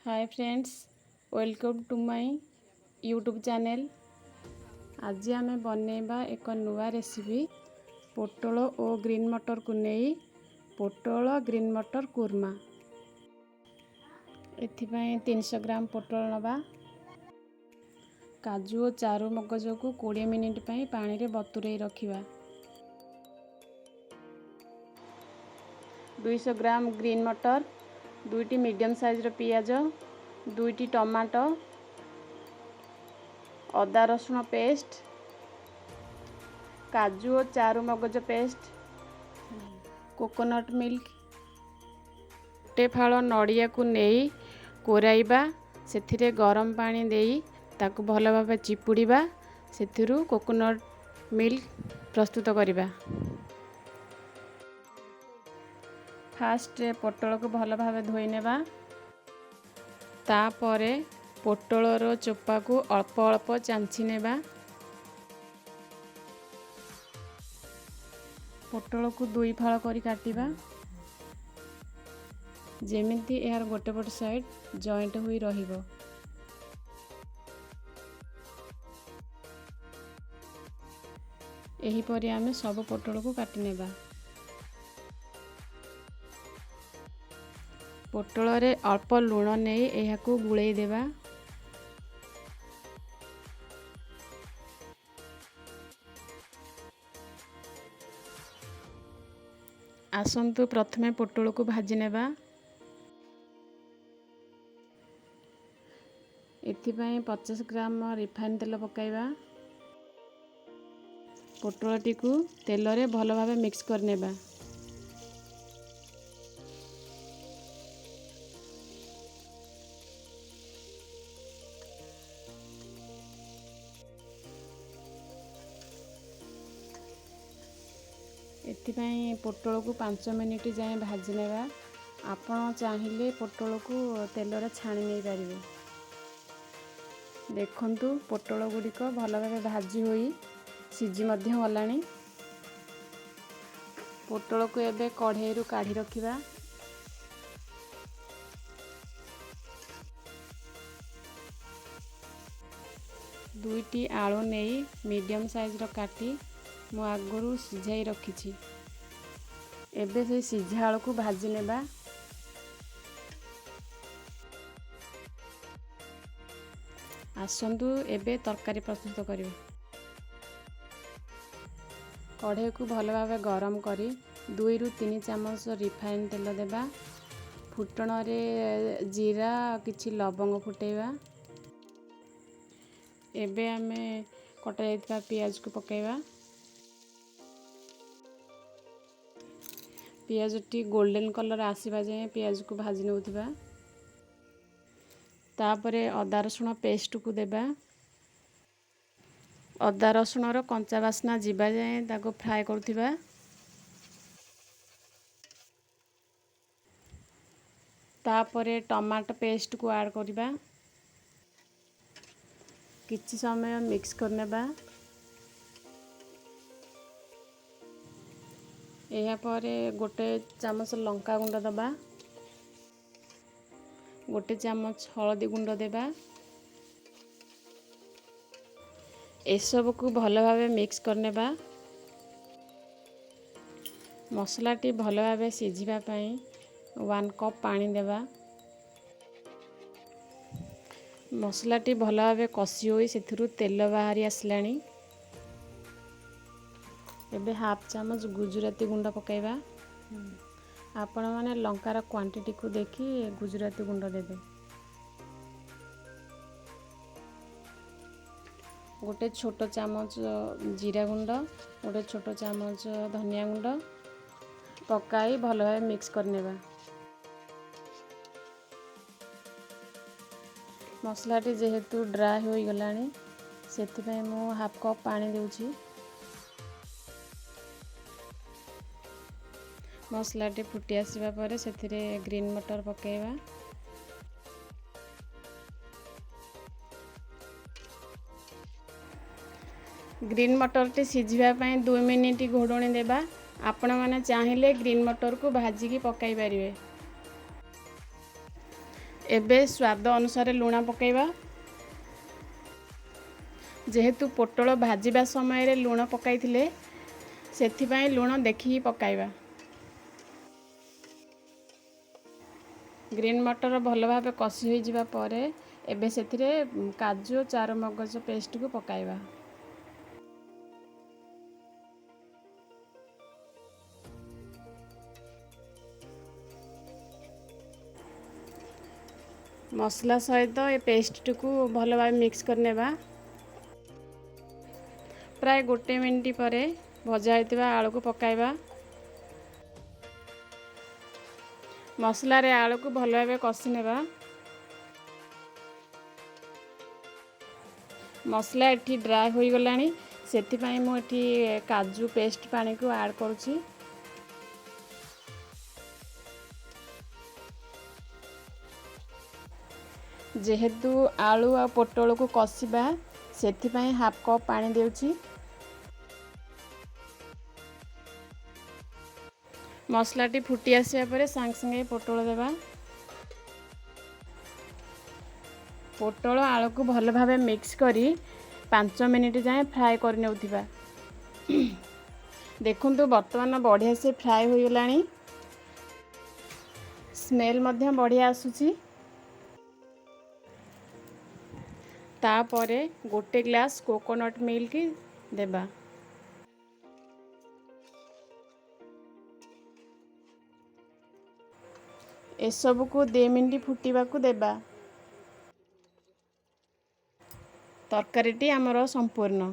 Hi friends, welcome to my YouTube channel. आज आम बनैबा एक नुआ रेसिपी पोटल और ग्रीन मटर को नहीं पोटल ग्रीन मटर कुरमा। एथिपाई 300 ग्राम पोटल नबा। काजू और चारू मगज को 20 मिनिट पानी रे बतुरई रखिबा। 200 ग्राम ग्रीन मटर, 2टी मीडियम साइज पियाज, 2टी टमाटो, अदा रसुण पेस्ट, काजू और चारू मगज पेस्ट, कोकोनट मिल्क, गोटे फाड़ नड़िया को नहीं कोराइबा, सेथिरे गरम पानी देई ताकु भल भाव चिपुड़ीबा, सेथिरु कोकोनट मिल्क प्रस्तुत करिबा। फास्ट पोटल को भल भाव धोई नेबा। तापरे पोटलर चोपा को अल्प अल्प चांची नेबा। पोटल को 2 फाड़ करी काटिबा, जेमिति यार गोटे पट साइड जॉइंट हुई रहिबो। एही परि आमे सब पोटल को काटि नेबा। पोटल रे अल्प लुण नहीं यह को गुड़े देबा। आसंतु प्रथमे पोटल को भाजी नेबा। एथिपाई 50 ग्राम रिफाइन तेल पकाइबा। पोटलटी को तेल रे भल भावे मिक्स कर नेबा। एथिपाई पोटल को 5 मिनिट जाए भाजी नेबा। आपण चाहिए पोटल को तेल रे छाणी नहीं पारिबे। देखंतु पोटल गुड़िक भल भावे भाजी होई सिझी मध्य गलानी। पोटल को एबे कढ़ाई रु काढ़ी रखिबा। दुईटी आलू नहीं मीडियम साइज रो काटी मु आगुरु सिझाई रखिछि। एबे से सिझा आलू को भाजी नेबा। आसंतु एबे तरकारी प्रस्तुत करिबा। कढ़ाई को भल भावे गरम करी 2 रु 3 चामच रिफाइन तेल देबा। फुटण रे जीरा किछि लवंग फुटेबा। एबे आमे कटा जाइतबा पियाज को पकाइबा। पियाज टी गोल्डन कलर आसीबा जाए पियाज को भाजी नउथिबा। तापरे अदा रसुण पेस्ट को देबा। अदा रसुण रो कंचा बासना जीवा जाए ताको फ्राई करथिबा। तापरे टमाटो पेस्ट को ऐड करिबा। किछि समय मिक्स करनेबा। एहा परे गोटे चामच लंका गुंड दबा। गोटे चामच हळदी गुंड देबा। ए सब को भल भावे मिक्स करनेबा। मसलाटी भल भावे सिझिबा पई 1 कप पानी देबा। मसलाटी भल भावे कसी होई सेथिरु तेल बाहरी आसलानी। एबे हाफ चामच गुजराती गुंड पकाइबा। आपण माने लंकार क्वांटिटी को देखी गुजराती गुंड देबे। गोटे छोटो चामच जीरा गुंड, गोटे छोटो चामच धनिया गुंड पकाई भल भावे मिक्स करनेबा। मसलाटी जेहेतु ड्राई होई गलानी सेथिपाई मु हाफ कप पानी देउछि। मसलाटी फुटी आसीबा परे सेथिरे ग्रीन मटर पकाइबा। ग्रीन मटर टी सिझिबा पई 2 मिनिट घोड़णी देबा। आपण माने चाहिए ग्रीन मटर को भाजी की पकाई पारिबे। एबे स्वाद अनुसार लुण पकाइबा। जेहेतु पोटल भाजिबा समय लुण पकाइथिले सेथिपाई लुण देखिकी पकाइबा। ग्रीन मटर भल भाव कषि हो जिबा परे एबे सेथिरे काजू चारुमगज पेस्ट को पकाइबा। मसला सहित ए पेस्ट को भल भाव मिक्स करनेबा। प्राय 1 मिनिट पर भजा होइतिबा आलू को पकाइबा। मसला रे आलू को भल भाव कषि नेबा। मसला एठी ड्राई होई गलानी सेथिपाई मु एठी काजू पेस्ट पानी को ऐड करूची। जेहेतु आलू आ पोटल को कषिबा सेथिपाई हाफ कप पानी देउची। मसलाटी फुटी आसिया परे सांग संगे पोटल देबा। पोटल आलू को भल भाव मिक्स करी 5 मिनिट जाए फ्राए कर नेउथिबा। देखुंतु वर्तमान बढ़िया से फ्राए हो गलानी। स्मेल मध्य बढ़िया आसुची। तापरे 1 ग्लास कोकोनट मिल्क देबा। एसबु को 2 मिनिट फुटीबा को देबा। तरकारीटी आमर संपूर्ण।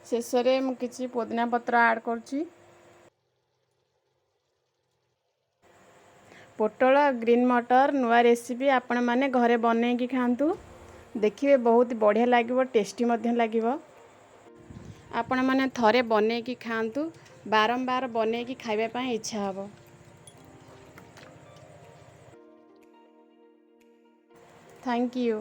शेषरे मु किछि पुदीना पत्र ऐड करछि। पोटल ग्रीन मटर नुआ रेसिपी आपण माने घरे बनै की खांतु। देखिए बहुत बढ़िया लागिवो, टेस्टी मध्य लागिवो। आपण माने थरे बनै की खांतु, बारंबार बनै की खाइबा पई इच्छा हबो। Thank you.